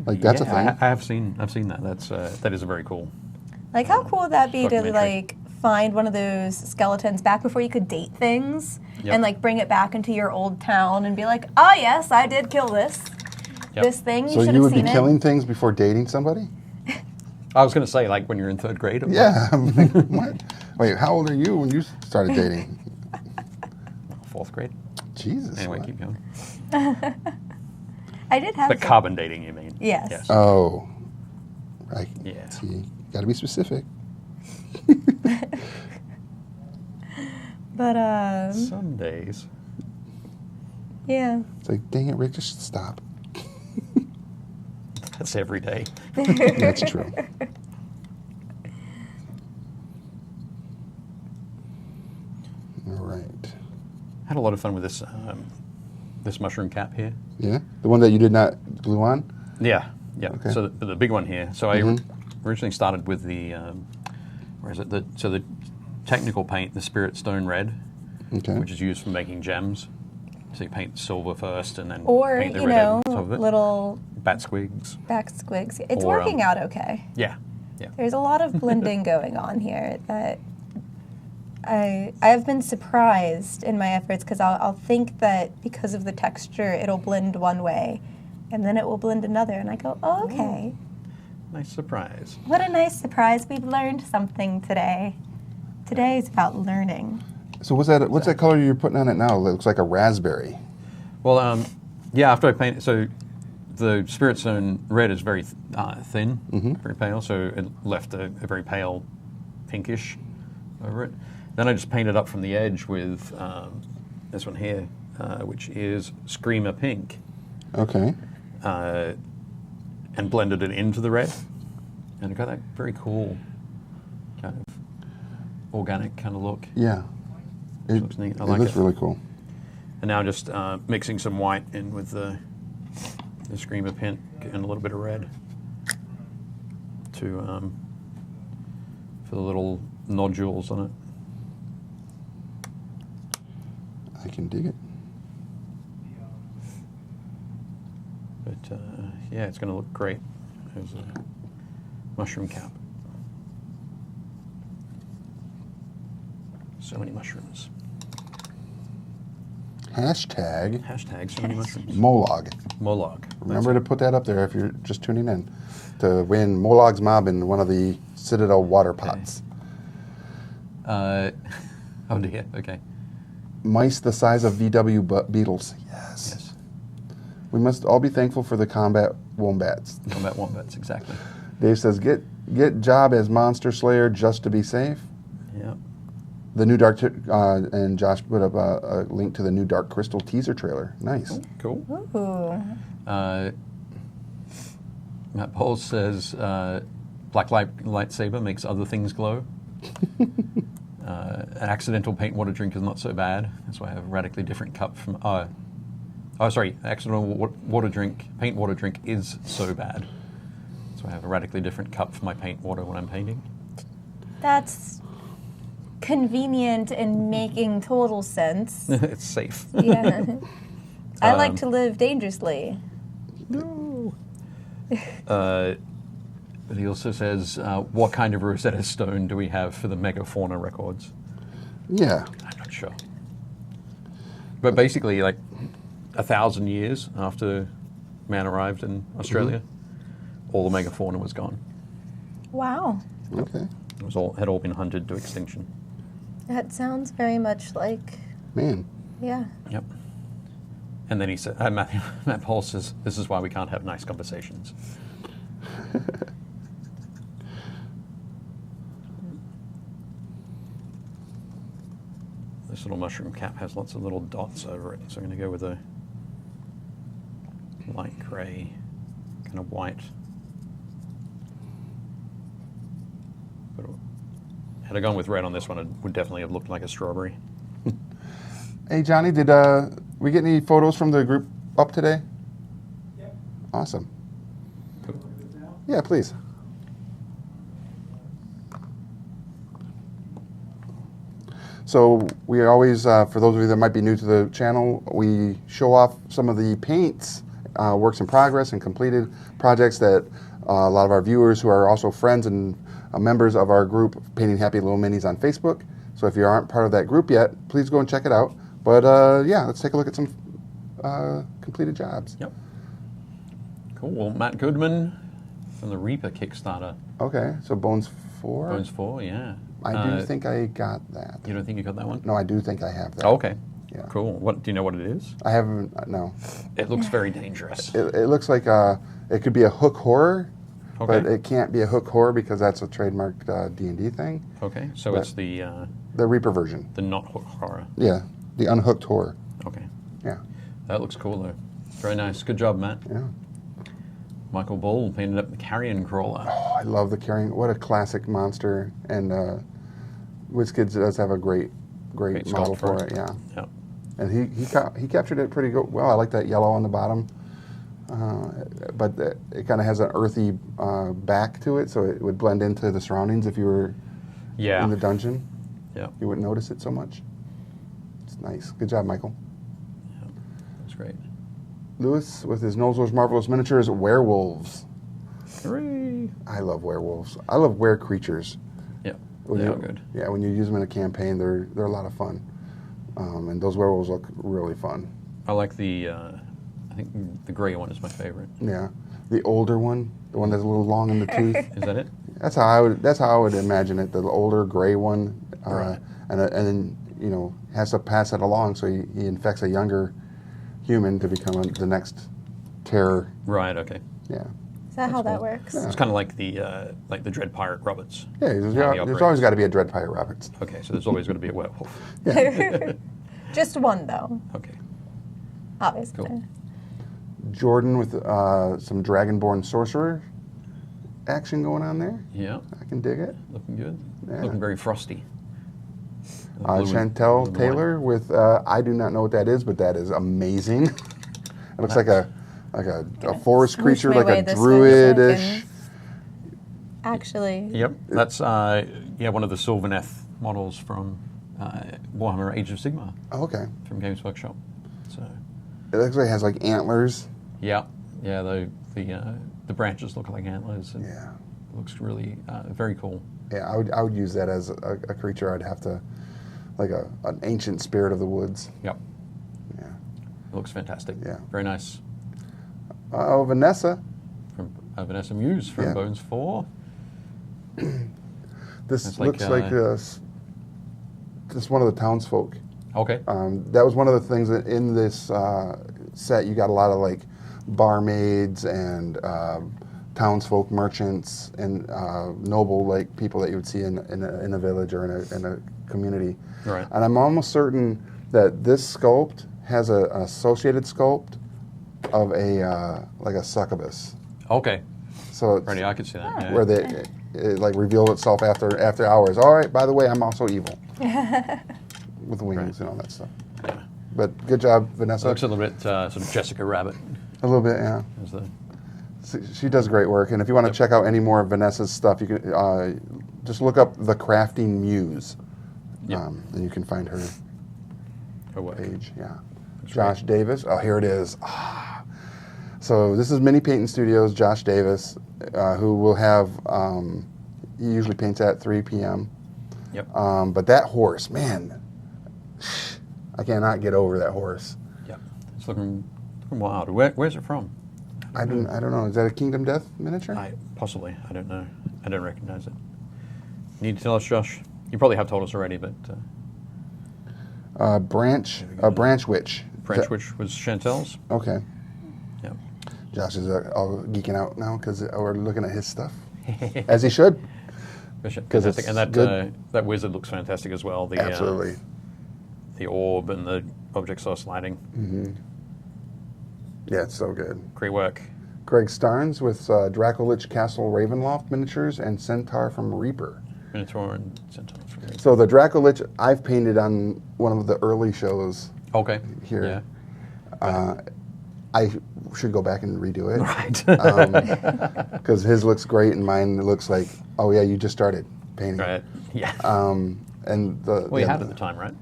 Like, that's a Yeah, thing. I've seen that. That is a very cool. Like, how cool would that be to, Documentary. like, find one of those skeletons back before you could date things Yep. and, like, bring it back into your old town and be like, oh, yes, I did kill this. Yep. This thing, you So should you have would be seen killing things before dating somebody? I was going to say, like when you're in third grade. Or Yeah. I'm like, what? Wait, how old are you when you started dating? Fourth grade. Jesus. Anyway, what? keep going. I did have But carbon dating, you mean? Yes. Oh. I Yeah. see. Got to be specific. But, Some days. yeah. It's like, dang it, Rick, just stop. That's every day. That's true. All right. Had a lot of fun with this this mushroom cap here. Yeah? The one that you did not glue on? Yeah. Yeah. Okay. So the big one here. So I originally started with the where is it? The technical paint, the Spirit Stone Red, Okay. which is used for making gems. So you paint silver first, and then Or, paint the you red know, on top of it. little Bat squigs. back squigs. It's Or, working out okay. Yeah. Yeah. There's a lot of blending going on here that I have been surprised in my efforts, because I'll think that because of the texture it'll blend one way and then it will blend another, and I go, oh, okay. Nice surprise. What a nice surprise. We've learned something today. Today is about learning. So what's that color you're putting on it now? It looks like a raspberry. Well, yeah. After I painted, so the Spirit Stone Red is very thin, very pale. So it left a very pale pinkish over it. Then I just painted up from the edge with this one here, which is Screamer Pink, Okay. and blended it into the red, and it got that very cool kind of organic kind of look. Yeah. It Looks neat. I like looks it. really cool. And now just mixing some white in with the Screamer Pink and a little bit of red. for the little nodules on it. I can dig it. But yeah, it's going to look great as a mushroom cap. So many mushrooms. Hashtag So many mushrooms. Mollog. Mollog. Remember to put that up there if you're just tuning in to win Mollog's Mob in one of the Citadel water pots. Oh dear. Okay. Mice the size of VW beetles. Yes. Yes. We must all be thankful for the combat wombats. Combat wombats. Exactly. Dave says, get job as monster slayer just to be safe. Yeah. The new Dark, and Josh put up a link to the new Dark Crystal teaser trailer. Nice. Cool. Ooh. Matt Bowles says, black lightsaber makes other things glow. An accidental paint water drink is not so bad. That's why I have a radically different cup from. Accidental paint water drink is so bad. So I have a radically different cup for my paint water when I'm painting. That's convenient and making total sense. It's safe. Yeah. I like to live dangerously. No. But he also says, what kind of Rosetta Stone do we have for the megafauna records? Yeah. I'm not sure. But basically, like 1,000 years after man arrived in Australia, all the megafauna was gone. Wow. Okay. It had all been hunted to extinction. That sounds very much like, Man. yeah. Yep. And then he said, Matt Paul says, this is why we can't have nice conversations. This little mushroom cap has lots of little dots over it, so I'm going to go with a light grey, kind of white. But had I gone with red on this one, it would definitely have looked like a strawberry. Hey, Johnny, did we get any photos from the group up today? Yep. Awesome. Yeah, please. So we always, for those of you that might be new to the channel, we show off some of the paints, works in progress and completed projects that a lot of our viewers who are also friends and members of our group, Painting Happy Little Minis on Facebook. So if you aren't part of that group yet, please go and check it out. But yeah, let's take a look at some completed jobs. Yep. Cool. Well, Matt Goodman from the Reaper Kickstarter. Okay, so Bones 4. Bones 4, yeah. I do think I got that. You don't think you got that one? No, I do think I have that. Oh, okay. Yeah. Cool. What do you know what it is? I haven't, no. It looks very dangerous. It looks like it could be a hook horror, Okay. but it can't be a hook horror because that's a trademarked D&D thing. Okay. So but it's the Reaper version. not hook horror. Yeah, the unhooked horror. Okay. Yeah, That looks cool though. Very nice. Good job, Matt. yeah. Michael Bull painted up the carrion crawler. Oh, I love the carrying. What a classic monster! And WizKids does have a great model sculpt for it. Yeah, Yeah. and he captured it pretty good. Well, I like that yellow on the bottom, but it kind of has an earthy back to it, so it would blend into the surroundings if you were Yeah. in the dungeon. Yeah. You wouldn't notice it so much. It's nice. Good job, Michael. Yeah. That's great. Lewis with his Nolzur's Marvelous Miniatures, werewolves. Hooray! I love werewolves. I love were-creatures. Yeah. When They you- are good. Yeah, when you use them in a campaign, they're a lot of fun. And those werewolves look really fun. I like the. I think the gray one is my favorite. Yeah, the older one, the one that's a little long in the tooth. Is that it? That's how I would imagine it. The older gray one, Right. and then has to pass it along, so he infects a younger human to become the next terror. Right. Okay. Yeah. Is that how that cool. works? Yeah. It's kind of like the Dread Pirate Roberts. Yeah, How he there's operates. always got to be a Dread Pirate Roberts. Okay, so there's always going to be a werewolf. Just one, though, Okay. obviously. Cool. Jordan with some Dragonborn Sorcerer action going on there. Yeah. I can dig it. Looking good. Yeah. Looking very frosty. Blue and- Chantel blue and white. Taylor with I do not know what that is, but that is amazing. It looks like a forest Smoosh creature, my like way a this way so I druidish. can actually. Yep, that's one of the Sylvaneth models from Warhammer Age of Sigmar Oh, okay. from Games Workshop. So It actually has like antlers. yeah, the branches look like antlers, and Yeah. it looks really very cool. Yeah, I would use that as a creature. I'd have to, like an ancient spirit of the woods. Yep, Yeah. it looks fantastic. Yeah. Very nice. Oh, Vanessa. From Vanessa Muse from Yeah. Bones 4. This It's like, looks like just one of the townsfolk. Okay. That was one of the things that in this set you got a lot of like barmaids and townsfolk merchants and noble like people that you would see in a village or in a community. Right. And I'm almost certain that this sculpt has an associated sculpt of a like a succubus. Okay. So it's Ready, I could see that. Yeah. where it like revealed itself after hours. All right, by the way, I'm also evil with wings and all that stuff. Yeah. But good job, It Vanessa. looks a little bit sort of Jessica Rabbit. A little bit, yeah. As the, She does great work, and if you want to check out any more of Vanessa's stuff, you can just look up the Crafting Muse, Yep. and you can find her her work. page. Yeah, That's Josh Davis. Oh, here it is. So this is Mini Painting Studios. Josh Davis, who will have. He usually paints at 3 p.m. Yep. But that horse, man, I cannot get over that horse. Yep. It's looking wild. Where's it from? I don't know. Is that a Kingdom Death miniature? Possibly. I don't know. I don't recognize it. Need to tell us, Josh? You probably have told us already, but Branch Witch. French, which was Chantel's. Okay. Yep. Josh is all geeking out now because we're looking at his stuff, as he should. Fantastic. it's And that good. that wizard looks fantastic as well. The, Absolutely. The orb and the object source lighting. Mm-hmm. Yeah, it's so good. Great work. Greg Starnes with Dracolich Castle Ravenloft miniatures and Centaur from Reaper. Minotaur and Centaur. So the Dracolich I've painted on one of the early shows Okay. here. Yeah. I should go back and redo it. Right. Because his looks great and mine looks like, oh yeah, you just started painting. Right. Yeah. And the Well, you had at the time, right?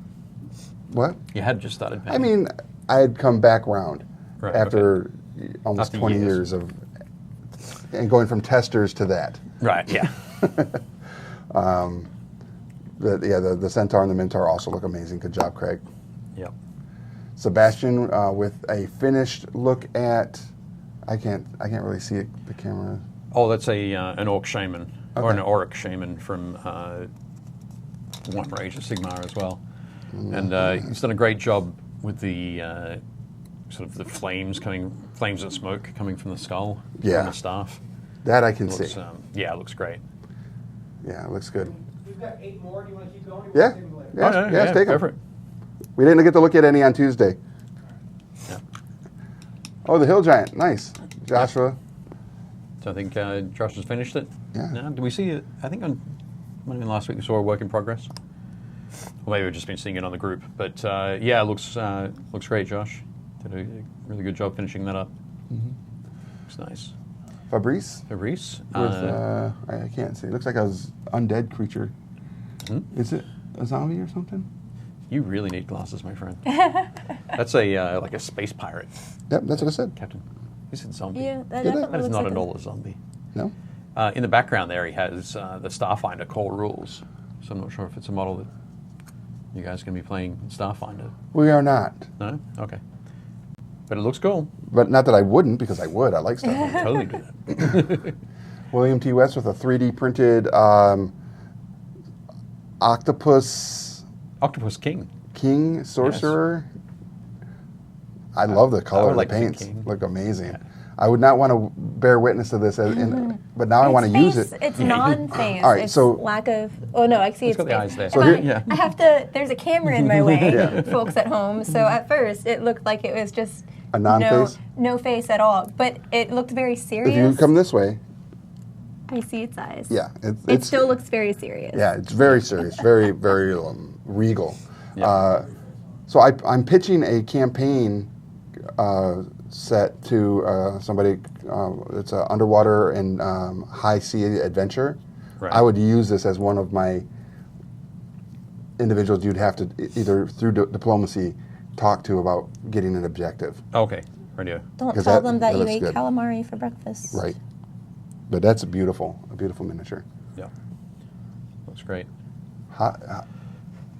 what? You had just started painting. I mean, I had come back round Right, after almost After 20 years. years of, and going from testers to that. Right. Yeah. The Centaur and the Minotaur also look amazing. Good job, Craig. Yep. Sebastian with a finished look at, I can't really see it, the camera. Oh, that's an orc shaman or an Okay. auric shaman from Warhammer Age of Sigmar as well, and he's done a great job with the sort of the flames and smoke coming from the skull, Yeah. from the staff. That I can Looks, see. yeah, it looks great. Yeah, it looks good. We've got 8 more. Do you want to keep going? Yeah. Yes, Oh, no, yes, take go 'em. for it. We didn't get to look at any on Tuesday. Yeah. Oh, the Hill Giant. Nice. Joshua. So I think Josh has finished it. Yeah. Now, did we see it? I think on might have been last week we saw a work in progress, or maybe we've just been seeing it on the group. But yeah, it looks great, Josh. Did a really good job finishing that up. Looks nice. Fabrice Fabrice. with, I can't see. It looks like a undead creature. Hmm? Is it a zombie or something? You really need glasses, my friend. That's a like a space pirate, Yep, that's what I said. Captain. You said zombie. Yeah, that Did I? definitely That is looks not like at all a zombie. No? In the background there, he has the Starfinder core rules. So I'm not sure if it's a model that you guys are going to be playing in Starfinder. We are not. No? Okay. But it looks cool. But not that I wouldn't, because I would. I like stuff. I'll totally do that. William T. West with a 3D printed octopus Octopus King. king sorcerer. I love the color of like the King paints. King. Look amazing. Yeah. I would not want to bear witness to this, but now I want to use it. It's non-face. All right, it's so- lack of. Oh no, I see It's it's got the face. eyes there. So If here- I, Yeah. I have to. There's a camera in my way, Yeah. folks at home. So at first it looked like it was just A non-face? no face at all. But it looked very serious. If you come this way, I see its eyes. yeah, It still looks very serious. yeah, it's very serious, very very regal. Yeah. So I'm pitching a campaign set to somebody. It's an underwater and high sea adventure. Right. I would use this as one of my individuals you'd have to either through diplomacy talk to about getting an objective. Okay, radio. Don't 'Cause tell that- them that that you looks ate good. calamari for breakfast. Right. But that's a beautiful miniature. Yeah, looks great. I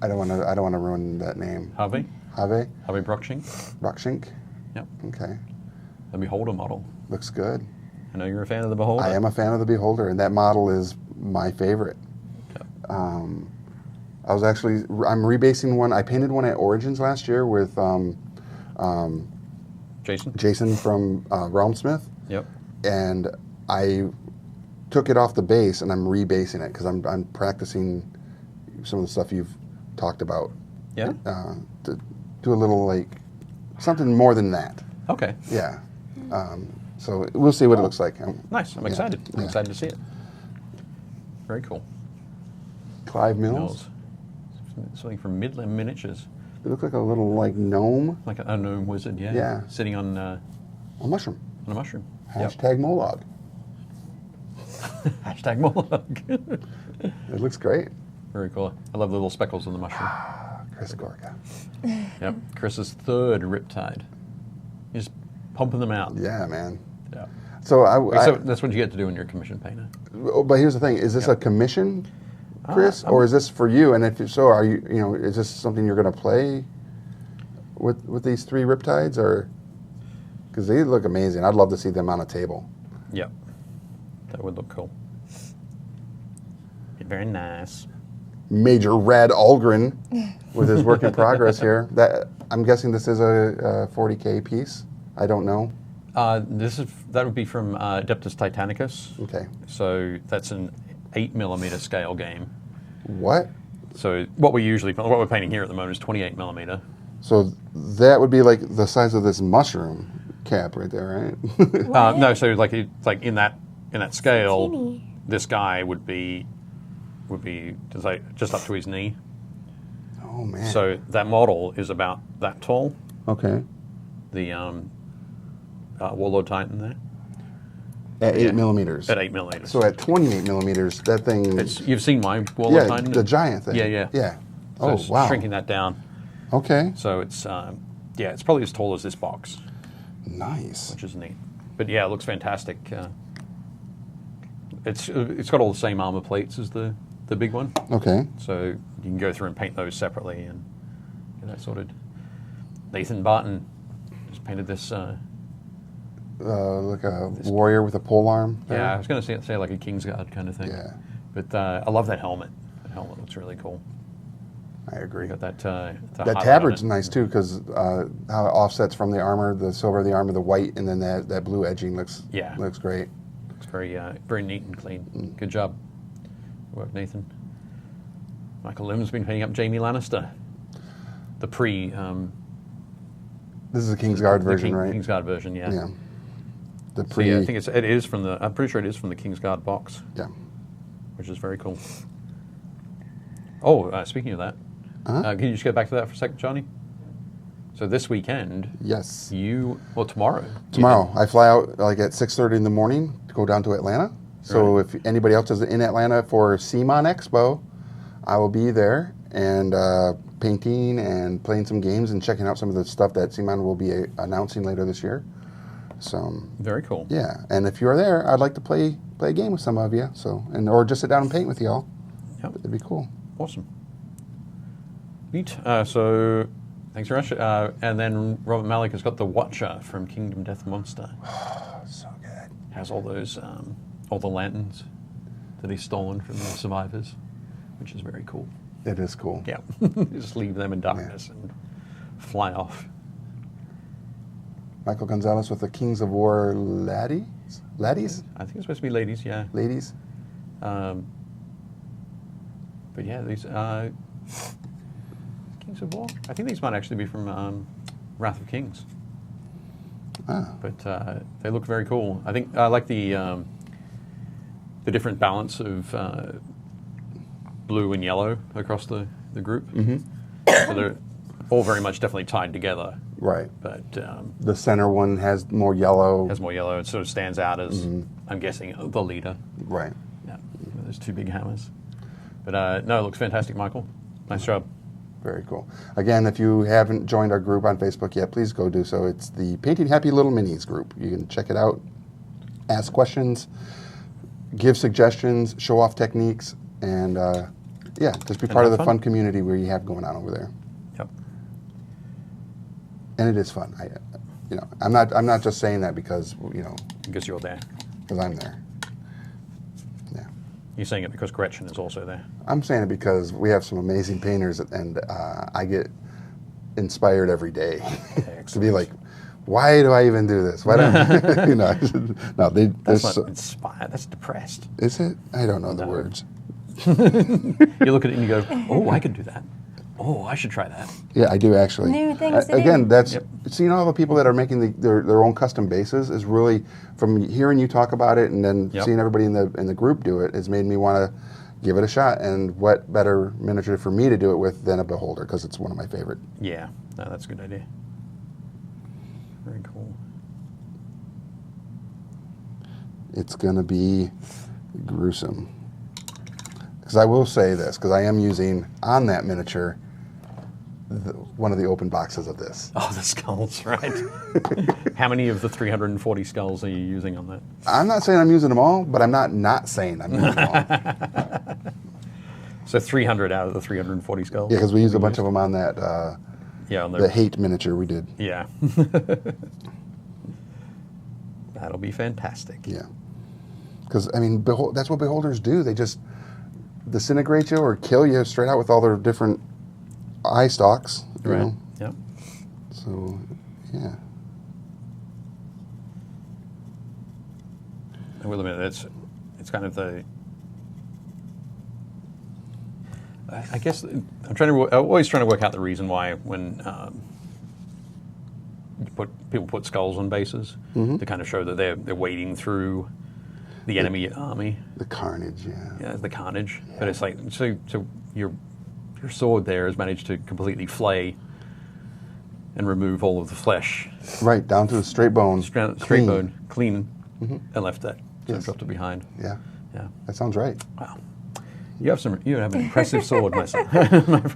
don't want to ruin that name. Harvey Have Brockshink. Rockshink. Yep, Okay, the Beholder model. looks good. I know you're a fan of the Beholder. I am a fan of the Beholder, and that model is my favorite. Yep. I'm rebasing one. I painted one at Origins last year with Jason. Jason from Realmsmith, Yep. and I took it off the base, and I'm rebasing it because I'm practicing some of the stuff you've talked about. Yeah. To do a little like something more than that. Okay. Yeah. So we'll see what it looks like. Nice. I'm excited. I'm excited to see it. Very cool. Clive Mills. Mills. Something from Midland Miniatures. It looks like a little like gnome. Like a gnome wizard, yeah. Yeah. Sitting on A mushroom. a mushroom. Hashtag Mollog. Hashtag Mollog. It looks great. Very cool. I love the little speckles on the mushroom. Chris Gorka. Yep. Chris's third Riptide. He's pumping them out. Yeah, man. Yeah. So So that's what you get to do when you're a commission painter. but here's the thing: is this a commission, Chris, I'm- or is this for you? And if so, are you? Is this something you're going to play with these 3 Riptides, or because they look amazing? I'd love to see them on a table. Yep. That would look cool. Very nice. Major Red Algren with his work in progress here. That I'm guessing this is a 40K piece. I don't know. That would be from Adeptus Titanicus. Okay. So that's an 8mm scale game. What? So what we're painting here at the moment is 28mm. So that would be like the size of this mushroom cap right there, right? No, so like in that scale, teeny. this guy would be just up to his knee. Oh man. So that model is about that tall. Okay. The Warlord Titan there At 8 Yeah. millimeters. at 8mm. So at 28 millimeters, that thing. You've seen my Warlord yeah, Titan, the giant thing. Yeah. Yeah. So Oh it's wow. shrinking that down. Okay. So it's it's probably as tall as this box, Nice. which is neat. But yeah, it looks fantastic. It's got all the same armor plates as the big one, Okay. so you can go through and paint those separately and get that sorted. Nathan Barton just painted this. Like a warrior with a pole arm. there. Yeah, I was going to say like a Kingsguard kind of thing. Yeah. But I love that helmet. That helmet looks really cool. I agree. You got that. That highlight tabard's on it. nice too because how it offsets from the armor, the silver of the armor, the white, and then that blue edging looks great. Looks very very neat and clean. Good job. Good work, Nathan. Michael Lim's been painting up Jaime Lannister. The pre. This is a Kingsguard the version, right? Kingsguard version, yeah. Yeah. The So pre. yeah, I think it is from the. I'm pretty sure it is from the Kingsguard box, yeah. which is very cool. Oh, speaking of that, can you just go back to that for a second, Johnny? So this weekend, Yes. tomorrow. Tomorrow, I fly out like at 6:30 in the morning to go down to Atlanta. So if anybody else is in Atlanta for CMON Expo, I will be there and painting and playing some games and checking out some of the stuff that CMON will be announcing later this year. So Very cool. yeah, and if you're there, I'd like to play a game with some of you. So or just sit down and paint with y'all. Yep. It'd be cool. Awesome. Neat. So thanks very much. And then Robert Malik has got the Watcher from Kingdom Death Monster. So good. Has all those all the lanterns that he's stolen from the survivors, which is very cool. It is cool. Yeah. Just leave them in darkness and fly off. Michael Gonzalez with the Kings of War laddies? Laddies? I think it's supposed to be ladies, yeah. Ladies? But yeah, these Kings of War. I think these might actually be from Wrath of Kings. Ah. But they look very cool. I think I like the different balance of blue and yellow across the group. Mm-hmm. So they're all very much definitely tied together, Right. but The center one has more yellow. has more yellow. It sort of stands out as, I'm guessing, the leader. Right. Yeah, with those two big hammers. But no, it looks fantastic, Michael. Nice job. Very cool. Again, if you haven't joined our group on Facebook yet, please go do so. It's the Painting Happy Little Minis group. You can check it out, ask questions, give suggestions, show off techniques, and yeah, just be part of the have fun fun. community we have going on over there. Yep. And it is fun. I'm not just saying that because Because you're there. because I'm there. Yeah. You're saying it because Gretchen is also there. I'm saying it because we have some amazing painters, and I get inspired every day to be like, why do I even do this? Why don't no? That's not inspired. That's depressed. Is it? I don't know the No. words. You look at it and you go, oh, I could do that. Oh, I should try that. Yeah, I do actually. New things to do. Again, that's Yep. seeing all the people that are making their own custom bases is really, from hearing you talk about it and then Yep. seeing everybody in the group do it, has made me want to give it a shot. And what better miniature for me to do it with than a Beholder, because it's one of my favorite. Yeah, no, that's a good idea. Very cool. It's gonna be gruesome. Because I will say this, because I am using on that miniature one of the open boxes of this. Oh, the skulls, right. How many of the 340 skulls are you using on that? I'm not saying I'm using them all, but I'm not saying I'm using them all. So 300 out of the 340 skulls? Yeah, because we used a bunch of them on that Yeah, on the hate miniature we did. Yeah. That'll be fantastic. Yeah. Because, I mean, that's what Beholders do. They just disintegrate you or kill you straight out with all their different eye stalks. You Right. know? Yep. So, yeah. I will admit, it's kind of the. I guess I'm always trying to work out the reason why when people put skulls on bases to kind of show that they're wading through the enemy army. The carnage, yeah. Yeah, the carnage. But it's like so your sword there has managed to completely flay and remove all of the flesh. Right, down to the straight bone. Straight Clean. bone, clean, and left that. So Yes. dropped it behind. Yeah, Yeah. that sounds right. Wow. You have an impressive sword, my son.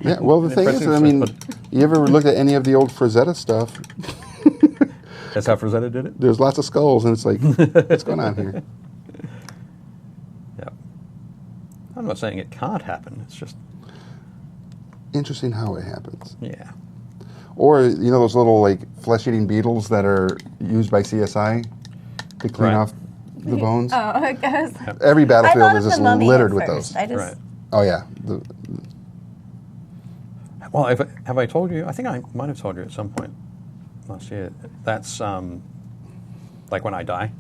Yeah, well, the thing is, Impressive I mean, sword. you ever look at any of the old Frazetta stuff? That's how Frazetta did it? There's lots of skulls, and it's like, what's going on here? Yeah. I'm not saying it can't happen. It's just, Interesting how it happens. yeah. Or, those little, like, flesh-eating beetles that are used by CSI to clean Right. off the bones? Oh, I guess. Every I battlefield thought is of just the mummy littered at with first. those. I just, Right. Oh, yeah. Well, have I told you? I think I might have told you at some point last year. That's like when I die,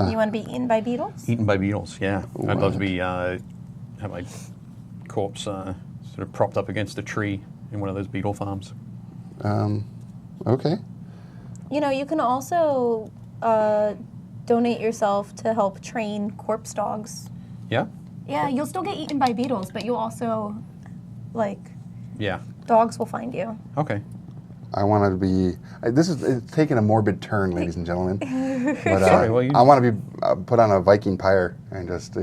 You want to be eaten by beetles? eaten by beetles. Yeah, I'd love to What? be have my corpse sort of propped up against a tree in one of those beetle farms. Okay. You can also donate yourself to help train corpse dogs. Yeah, Yeah, you'll still get eaten by beetles, but you'll also, yeah. dogs will find you. Okay. I want to be. It's taking a morbid turn, ladies and gentlemen. But Sorry, well, I want to be put on a Viking pyre and just,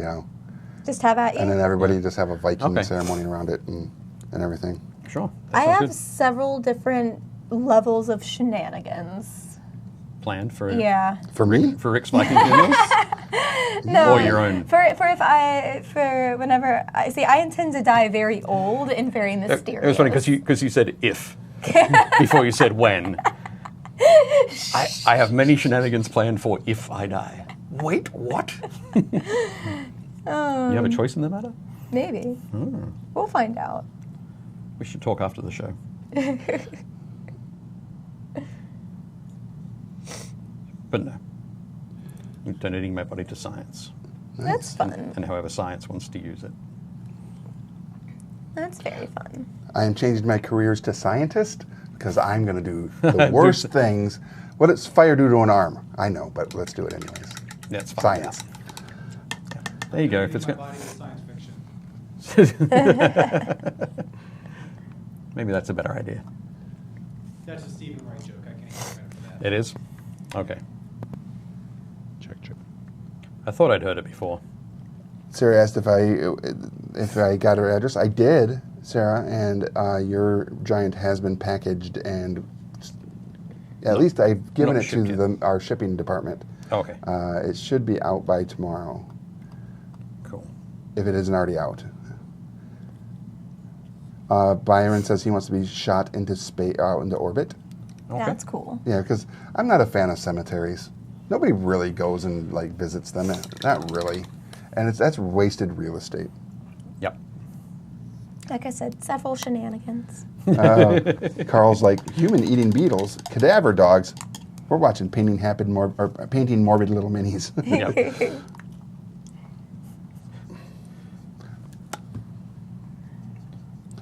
Just have at you. and then everybody just have a Viking Okay. ceremony around it and everything. Sure. That I sounds have good. several different levels of shenanigans. Planned for Yeah. For me? for Rick's Viking funerals. No. Or your own. For whenever I intend to die very old and very mysterious. It was funny because you said if before you said when. I have many shenanigans planned for if I die. Wait, what? You have a choice in the matter? Maybe. We'll find out. We should talk after the show. But no. I'm donating my body to science, That's fun. and however science wants to use it. That's very fun. I am changing my careers to scientist because I'm going to do the worst things. What does fire do to an arm? I know, but let's do it anyways. That's fine. Science. There you go. If it's My going, body is science fiction. maybe that's a better idea. That's a Stephen Wright joke. I can't give credit for that. It is? Okay. Check. I thought I'd heard it before. Sarah asked if I got her address. I did, Sarah, and your giant has been packaged, and at least I've given not it to shipped yet. our shipping department. Okay. It should be out by tomorrow, Cool. if it isn't already out. Byron says he wants to be shot into space, out into orbit. Okay. That's cool. Yeah, because I'm not a fan of cemeteries. Nobody really goes and like visits them. Not really, and that's wasted real estate. Yep. Like I said, several shenanigans. Carl's like human eating beetles, cadaver dogs. We're watching painting morbid little minis. Yep.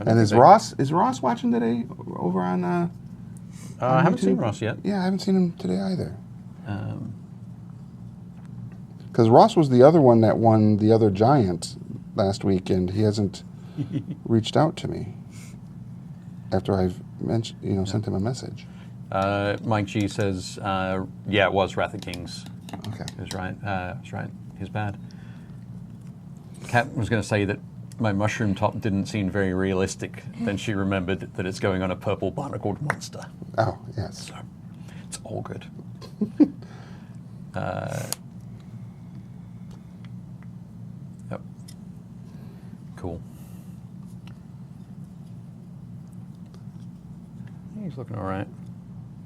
And is Ross watching today over on? I haven't YouTube? seen Ross yet. Yeah, I haven't seen him today either. Um, Because Ross was the other one that won the other giant last weekend. He hasn't reached out to me after I've sent him a message. Mike G says, yeah, it was Wrath of Kings. Okay. He was right. That's right. He's bad. Kat was going to say that my mushroom top didn't seem very realistic. Then she remembered that it's going on a purple barnacled monster. Oh, yes. So it's all good. Yep. Cool. He's looking all right.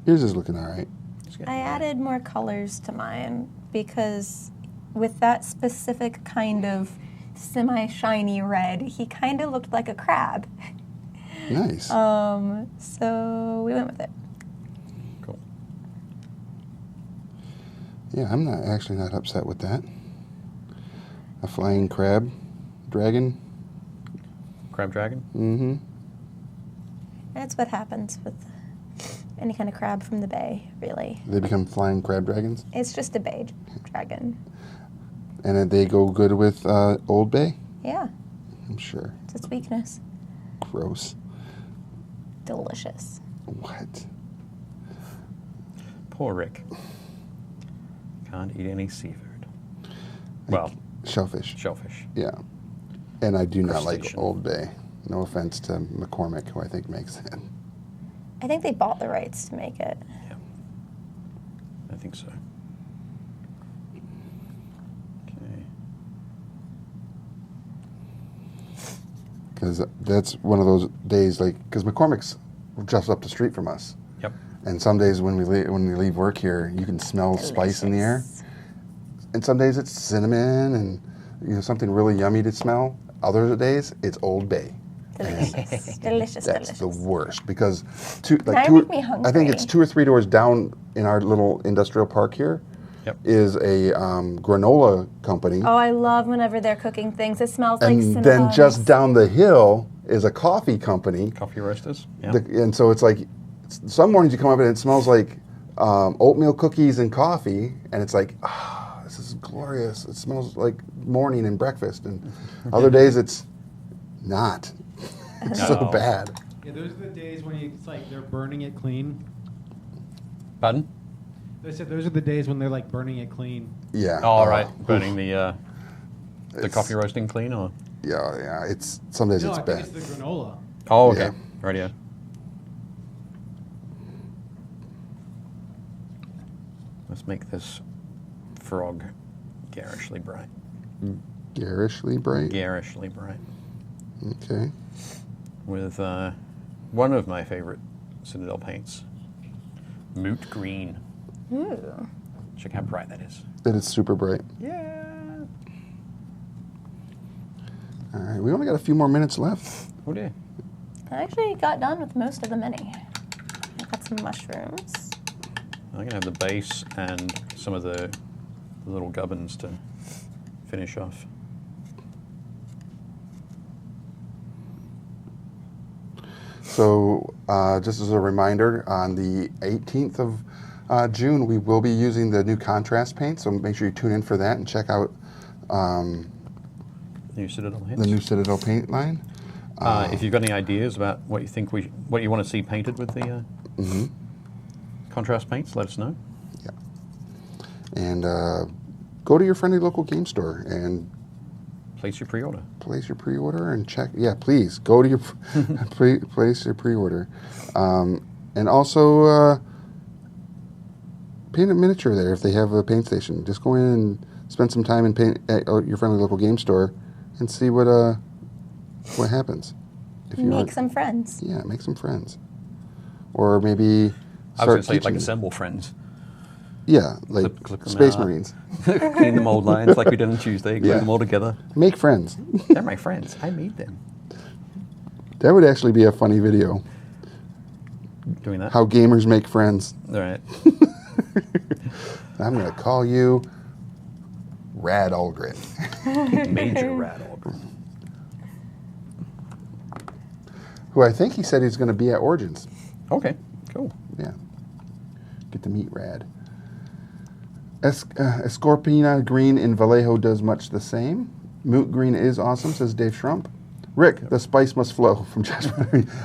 Yours is looking all right. He's getting I all right. added more colors to mine because with that specific kind of semi-shiny red, he kind of looked like a crab. Nice. So we went with it. Cool. Yeah, I'm not upset with that. A flying crab, dragon. Crab dragon? Mm-hmm. That's what happens with any kind of crab from the bay, really. They become flying crab dragons, It's just a bay dragon. and then they go good with Old Bay. Yeah, I'm sure. it's its weakness. Gross. Delicious. What? Poor Rick. Can't eat any seafood. Well, Shellfish. shellfish. Yeah. And I do not like Crustacean. Old Bay. No offense to McCormick, who I think makes it. I think they bought the rights to make it. Yeah. I think so. Okay. Because that's one of those days, like, because McCormick's just up the street from us. Yep. And some days when we leave work here, you can smell spice in the air. Delicious. And some days it's cinnamon and something really yummy to smell. Other days it's Old Bay. Delicious. Delicious. That's Delicious. the worst because Now you make me I think it's hungry. 2 or 3 doors down in our little industrial park here Yep. is a granola company. Oh, I love whenever they're cooking things. It smells like And cinnamon. then just down the hill is a coffee company. Coffee roasters. Yeah. And so it's like, some mornings you come up and it smells like oatmeal cookies and coffee, and it's like, this is glorious. It smells like morning and breakfast. And other days it's not. It's so No. bad. Yeah, those are the days when it's like they're burning it clean. Pardon? They said those are the days when they're like burning it clean. Yeah. Oh, all Oh, right. oof. Burning the It's- coffee roasting clean, or? Yeah. It's some days No, it's I bad. think it's the granola. Oh, okay. Yeah. Radio. Let's make this frog garishly bright. Garishly bright. Garishly bright. Okay. With one of my favorite Citadel paints, Moot Green. Ooh. Check how bright that is. It is super bright. Yeah. All right. We only got a few more minutes left. Oh dear. I actually got done with most of the mini. I got some mushrooms. I'm going to have the base and some of the little gubbins to finish off. So, just as a reminder, on the 18th of June, we will be using the new contrast paint. So make sure you tune in for that and check out New Citadel hits. the new Citadel paint line. If you've got any ideas about what you think what you want to see painted with the Contrast paints, let us know. Yeah. And go to your friendly local game store and Place your pre-order. place your pre-order and check. Yeah, please go to your place your pre-order, and also paint a miniature there if they have a paint station. Just go in and spend some time and paint at your friendly local game store and see what happens. If you Make some friends. Yeah, make some friends, or maybe I was going start to say, like, teaching. assemble friends. Yeah, like Clip them Space out. Marines. Clean the mold lines like we did on Tuesday. Glue Yeah. them all together. Make friends. They're my friends. I made them. That would actually be a funny video. Doing that. How gamers make friends. All right. I'm going to call you Rad Algren. Major rattle. Who I think he said he's going to be at Origins. Okay, cool. Yeah. Get to meet Rad. Escorpina Green in Vallejo does much the same. Moot Green is awesome, says Dave Shrump. Rick, the spice must flow from Josh.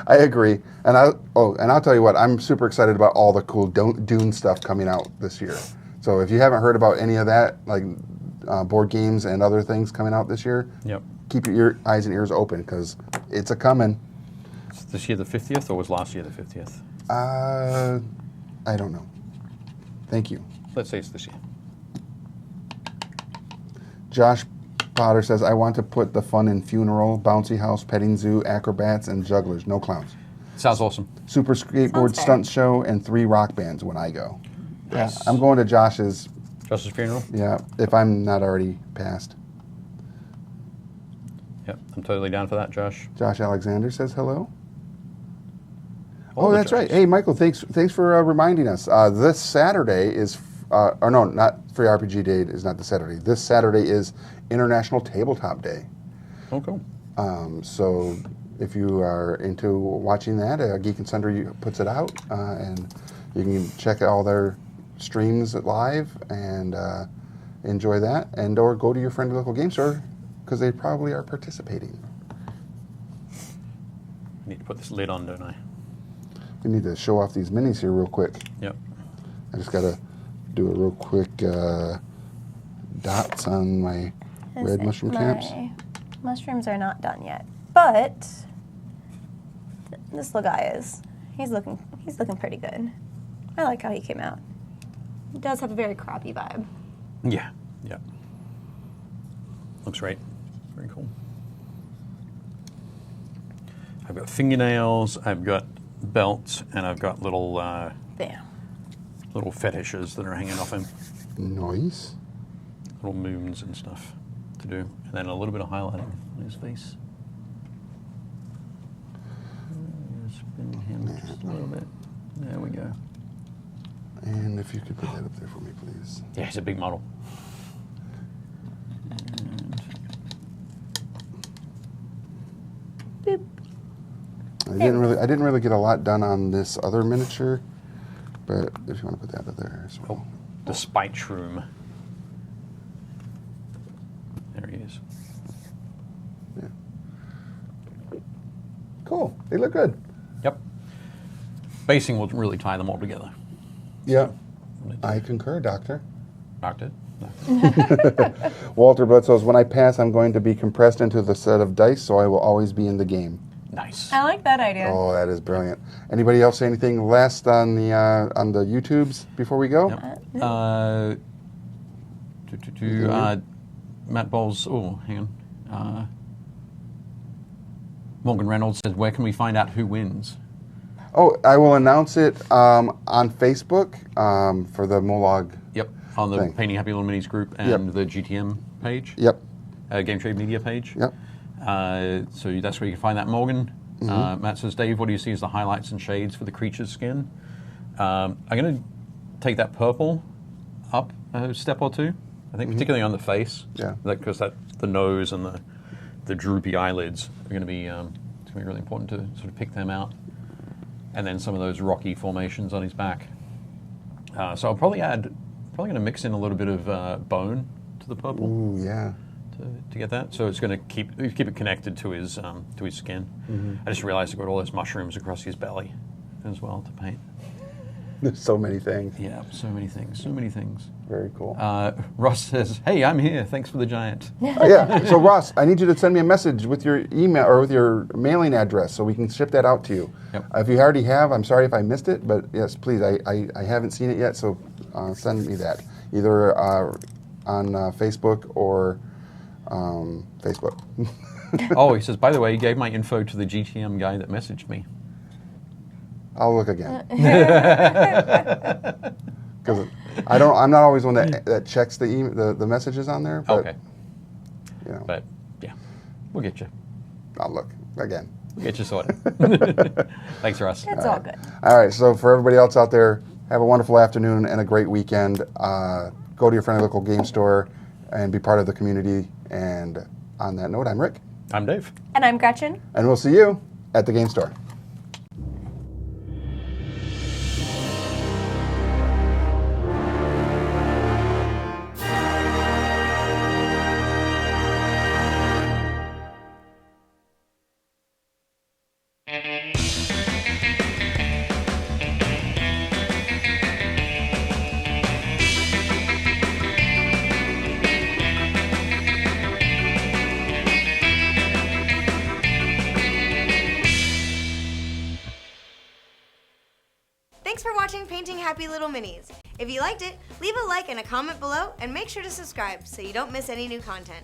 I agree. And I'll tell you what, I'm super excited about all the cool Dune stuff coming out this year. So if you haven't heard about any of that, like board games and other things coming out this year, Yep. keep your eyes and ears open because it's a coming. Is this year the 50th or was last year the 50th? I don't know. Thank you. Let's say it's this year. Josh Potter says, I want to put the fun in funeral, bouncy house, petting zoo, acrobats, and jugglers. No clowns. Sounds awesome. Super skateboard Sounds fair. stunt show and 3 rock bands when I go. Nice. Yeah, I'm going to Josh's, Josh's funeral? yeah, if I'm not already passed. Yep, I'm totally down for that, Josh. Josh Alexander says hello. All Oh, the that's right. Joshes. Hey, Michael, thanks for reminding us. This Saturday is, or no, not Free RPG Day is not this Saturday. This Saturday is International Tabletop Day. Oh, cool. So if you are into watching that, Geek and Sundry puts it out, and you can check all their streams live and enjoy that, and or go to your friendly local game store because they probably are participating. I need to put this lid on, don't I? We need to show off these minis here real quick. Yep. I just got to do a real quick dots on my red mushroom caps. My mushrooms are not done yet, but this little guy is. He's looking pretty good. I like how he came out. He does have a very crappy vibe. Yeah. Yep. Looks great. Very cool. I've got fingernails, I've got belts, and I've got little Damn. little fetishes that are hanging off him. Nice. Little moons and stuff to do. And then a little bit of highlighting on his face. Spin him just a little bit. There we go. And if you could put that up there for me, please. Yeah, he's a big model. Boop. I didn't really get a lot done on this other miniature, but if you want to put that up there as well. The Spite Shroom. There he is. Yeah. Cool. They look good. Yep. Basing will really tie them all together. Yeah. I concur, Doctor. Marked it? No. Walter Blood says, when I pass, I'm going to be compressed into the set of dice, so I will always be in the game. Nice. I like that idea. Oh, that is brilliant. Anybody else say anything last on the YouTubes before we go? Yep. Matt Bowles. Oh, hang on. Morgan Reynolds says, "Where can we find out who wins?" Oh, I will announce it on Facebook for the Mollog. Yep, on the Thing. Painting Happy Little Minis group and the GTM page. Yep. Game Trade Media page. Yep. So that's where you can find that, Morgan. Matt says, Dave, what do you see as the highlights and shades for the creature's skin? I'm going to take that purple up a step or two. I think particularly on the face. Yeah. Because the nose and the droopy eyelids are going to be it's going to be really important to sort of pick them out. And then some of those rocky formations on his back. So I'll probably going to mix in a little bit of bone to the purple. Ooh, yeah. To get that, so it's going to keep it connected to his skin. I just realized I've got all those mushrooms across his belly. as well to paint. There's so many things. Yeah, so many things, so many things. Very cool. Ross says, "Hey, I'm here. Thanks for the giant." Oh, yeah. So Ross, I need you to send me a message with your email or with your mailing address so we can ship that out to you. Yep. If you already have, I'm sorry if I missed it, but yes, please. I haven't seen it yet, so send me that either on Facebook or Facebook. Oh, he says, by the way, he gave my info to the GTM guy that messaged me. I'll look again. Because I'm not always one that checks the messages on there. But, Okay. You know, But yeah, we'll get you. I'll look again. We'll get you sorted. Thanks, Russ. It's all good. All right. So for everybody else out there, have a wonderful afternoon and a great weekend. Go to your friendly local game store and be part of the community. And on that note, I'm Rick. I'm Dave. And I'm Gretchen. And we'll see you at the game store. Thanks for watching Painting Happy Little Minis. If you liked it, leave a like and a comment below, and make sure to subscribe so you don't miss any new content.